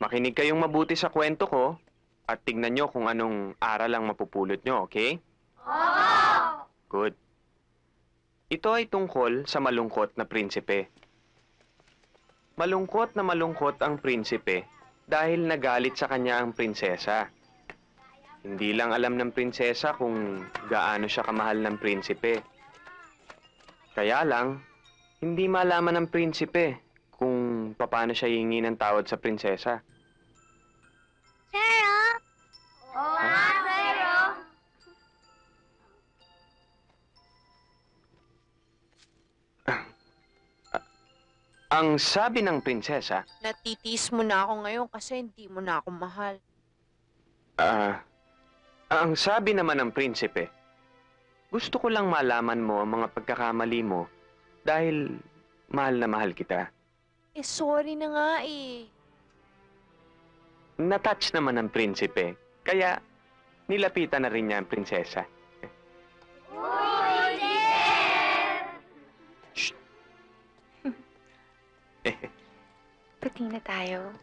Makinig kayong mabuti sa kwento ko at tignan nyo kung anong aral ang mapupulot nyo, okay? Oo! Good. Ito ay tungkol sa malungkot na prinsipe. Malungkot na malungkot ang prinsipe dahil nagalit sa kanya ang prinsesa. Hindi lang alam ng prinsesa kung gaano siya kamahal ng prinsipe. Kaya lang, hindi malaman ng prinsipe kung paano siya hihingi ng tawad sa prinsesa. Pero? Oo nga, pero? Ang sabi ng prinsesa, Natitis mo na ako ngayon kasi hindi mo na ako mahal. ang sabi naman ng prinsipe, gusto ko lang malaman mo ang mga pagkakamali mo dahil mahal na mahal kita. Eh, sorry na nga eh. Natouch naman ng prinsipe, kaya nilapitan na rin niya ang prinsesa. Pati na tayo.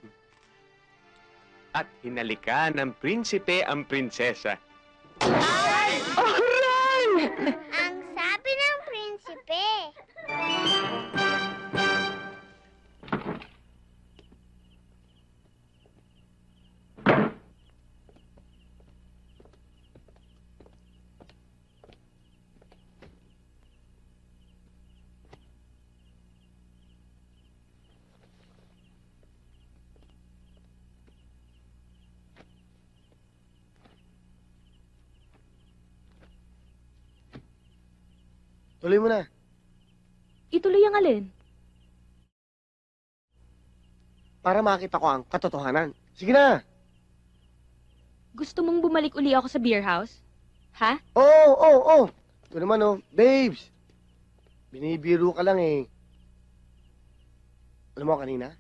At hinalikan ng prinsipe ang prinsesa. Ang sabi ng prinsipe. Tuloy mo na. Ituloy ang alin? Para makita ko ang katotohanan. Sige na. Gusto mong bumalik uli ako sa beer house? Ha? Oo. Ito naman, oh. Babes. Binibiro ka lang, eh. Alam mo kanina?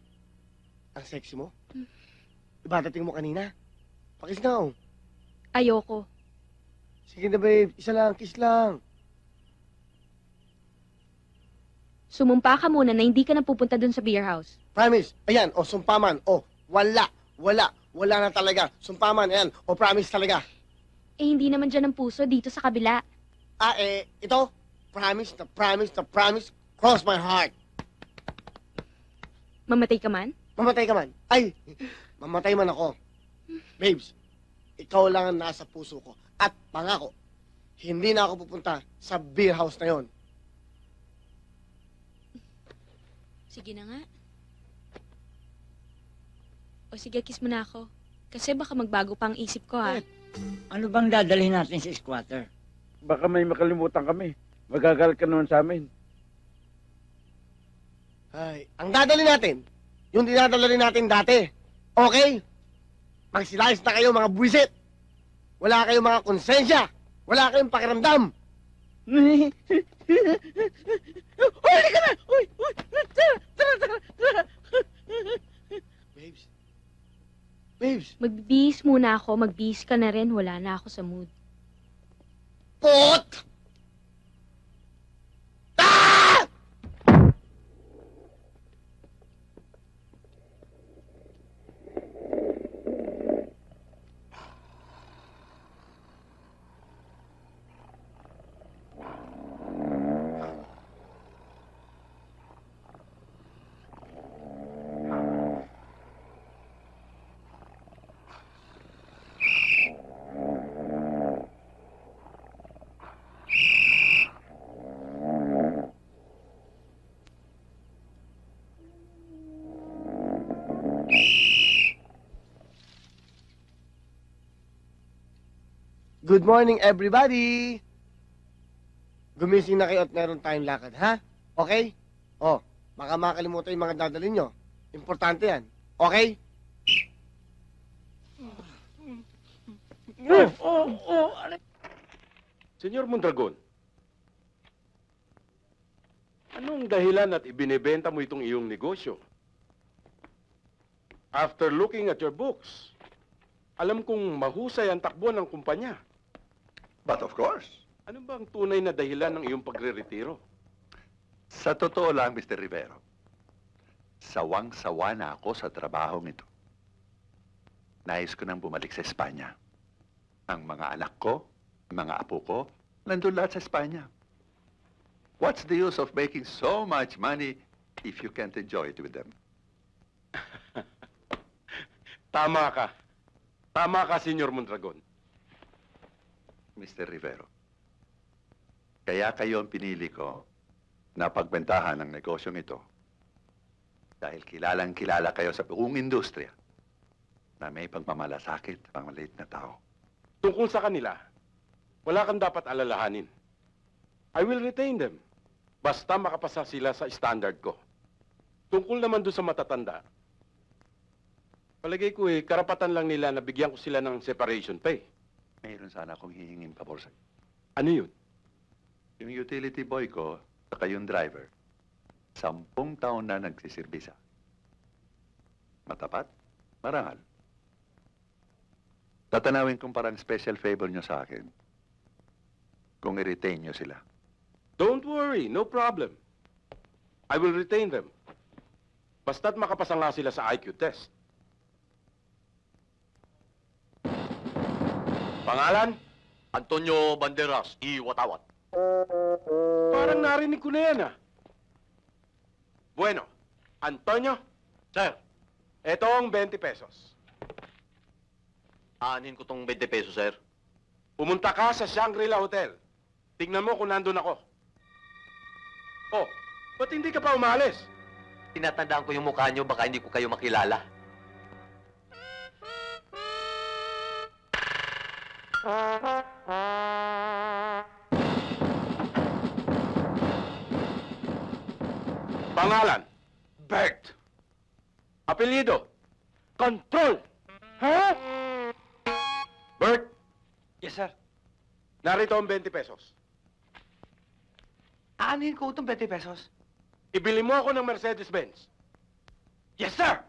Ang sexy mo. Diba dating mo kanina? Pakis na, oh. Ayoko. Sige na, babe. Isa lang, kiss lang. Sumumpa ka muna na hindi ka na pupunta dun sa beer house. Promise. Ayan, o, sumpaman. O, wala na talaga. Sumpaman, ayan. O, promise talaga. Eh, hindi naman dyan ang puso dito sa kabila. Ito. Promise. Cross my heart. Mamatay ka man? Mamatay ka man. Ay, mamatay man ako. Babes, ikaw lang ang nasa puso ko. At pangako, hindi na ako pupunta sa beer house na yon. Sige na nga. O sige, kiss mo na ako. Kasi baka magbago pa ang isip ko, ha? Ano bang dadalhin natin sa squatter? Baka may makalimutan kami. Magagalit ka naman sa amin. Ay, ang dadali natin, yung dinadala rin natin dati. Okay? Magsilayas na kayo, mga buwisit. Wala kayong mga konsensya. Wala kayong pakiramdam. Uy, ka na! Uy! Tara! Babes, Magbibihis muna ako. Magbihis ka na rin. Wala na ako sa mood. pot! Good morning, everybody! Gumising na kayo at meron tayong lakad, ha? Okay? Oh, baka makalimutan yung mga dadalhin nyo. Importante yan. Okay? Senyor Mondragon, anong dahilan at ibinebenta mo itong iyong negosyo? After looking at your books, alam kong mahusay ang takbo ng kumpanya. But of course. Ano ba ang tunay na dahilan ng iyong pagre-retiro? Sa totoo lang, Mr. Rivero, sawang-sawa na ako sa trabahong ito. Nais ko nang bumalik sa Espanya. Ang mga anak ko, ang mga apo ko, nandun lahat sa Espanya. What's the use of making so much money if you can't enjoy it with them? Tama ka. Tama ka, Senyor Mondragon. Mr. Rivero, kaya kayo ang pinili ko na pagbentahan ng negosyong ito dahil kilalang-kilala kayo sa buong industriya na may pagmamalasakit sa mga maliit na tao. Tungkol sa kanila, wala kang dapat alalahanin. I will retain them. Basta makapasa sila sa standard ko. Tungkol naman doon sa matatanda, palagay ko karapatan lang nila na bigyan ko sila ng separation pay. Mayroon sana akong hihingin pabor sa Ano yun? yung utility boy ko, saka yung driver, 10 taon na nagsisirbisa. Matapat? Marangal. Tatanawin kong parang special favor nyo sa akin kung i-retain nyo sila. Don't worry, no problem. I will retain them. Basta't makapasa nga sila sa IQ test. Pangalan? Antonio Banderas, Watawat. Parang narinig ko na yan, ah. Bueno, Antonio, Sir, eto ang 20 pesos. aanin ko tong 20 pesos, sir. Pumunta ka sa Shangri-La Hotel. Tingnan mo kung nandun ako. Oh, ba't hindi ka pa umalis? Tinatandaan ko yung mukha nyo, baka hindi ko kayo makilala. Pangalan? Bert. Apelyido? Control. Ha? Bert, Yes, sir. narito ang 20 pesos. Aanin ko itong 20 pesos? Ibili mo ako ng Mercedes-Benz. Yes, sir!